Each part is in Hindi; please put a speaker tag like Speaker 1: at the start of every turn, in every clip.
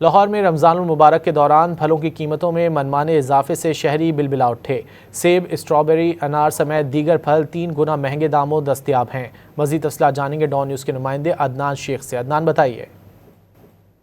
Speaker 1: लाहौर में रमज़ानुल मुबारक के दौरान फलों की कीमतों में मनमाने इजाफे से शहरी बिलबिला उठे। सेब, स्ट्रॉबेरी, अनार समेत दीगर फल 3 गुना महंगे दामों दस्तयाब हैं। मज़ीद तफसीलात जानेंगे डॉन न्यूज़ के नुमाइंदे अदनान शेख से। अदनान, बताइए।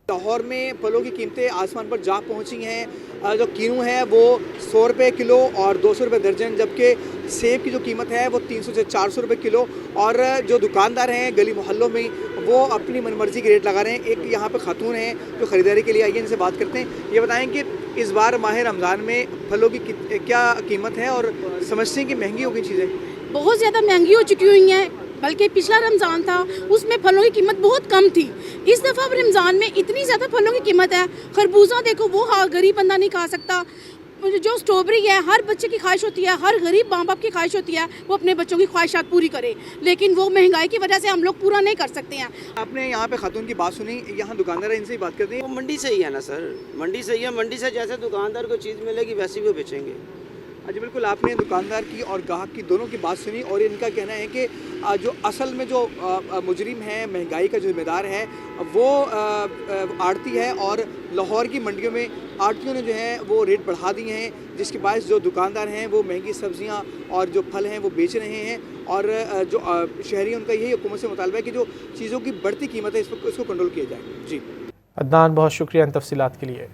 Speaker 2: लाहौर में फलों की कीमतें आसमान पर जा पहुंची हैं। जो कीनू है वो 100 रुपये किलो और 200 रुपये दर्जन, जबकि सेब की जो कीमत है वो 300 से 400 रुपये किलो। और जो दुकानदार हैं गली मोहल्लों में वो अपनी मनमर्जी के रेट लगा रहे हैं। एक यहाँ पे खातून हैं जो ख़रीदारी के लिए आई है, इनसे बात करते हैं। ये बताएं कि इस बार माह रमज़ान में फलों की क्या कीमत है और समझते हैं कि महंगी हो गई चीज़ें?
Speaker 3: बहुत ज़्यादा महंगी हो चुकी हुई हैं। बल्कि पिछला रमज़ान था उसमें फलों की कीमत बहुत कम थी। इस दफ़ा रमज़ान में इतनी ज़्यादा फलों की कीमत है। खरबूजा देखो, वो गरीब बंदा नहीं खा सकता। जो स्ट्रॉबेरी है, हर बच्चे की ख्वाहिश होती है, हर गरीब माँ बाप की ख्वाहिश होती है वो अपने बच्चों की ख्वाहिशात पूरी करे, लेकिन वो महंगाई की वजह से हम लोग पूरा नहीं कर सकते हैं।
Speaker 2: आपने यहाँ पे खातून की बात सुनी, यहाँ दुकानदार इनसे ही बात करते हैं।
Speaker 4: वो मंडी से ही है ना सर, मंडी से ही है। मंडी से जैसे दुकानदार को चीज़ मिलेगी वैसे वो बेचेंगे।
Speaker 2: जी बिल्कुल, आपने दुकानदार की और ग्राहक की दोनों की बात सुनी और इनका कहना है कि जो असल में जो मुजरिम है, महंगाई का जिम्मेदार है वो आड़ती है। और लाहौर की मंडियों में आड़तियों ने जो है वो रेट बढ़ा दिए हैं, जिसके बायस जो दुकानदार हैं वो महंगी सब्जियां और जो फल हैं वो बेच रहे हैं। और जो शहरी उनका यही हुकूमत से मुतालबा है कि जो चीज़ों की बढ़ती कीमत है इसको कंट्रोल किया जाए। जी
Speaker 1: अदनान, बहुत शुक्रिया इन तफसीलात के लिए।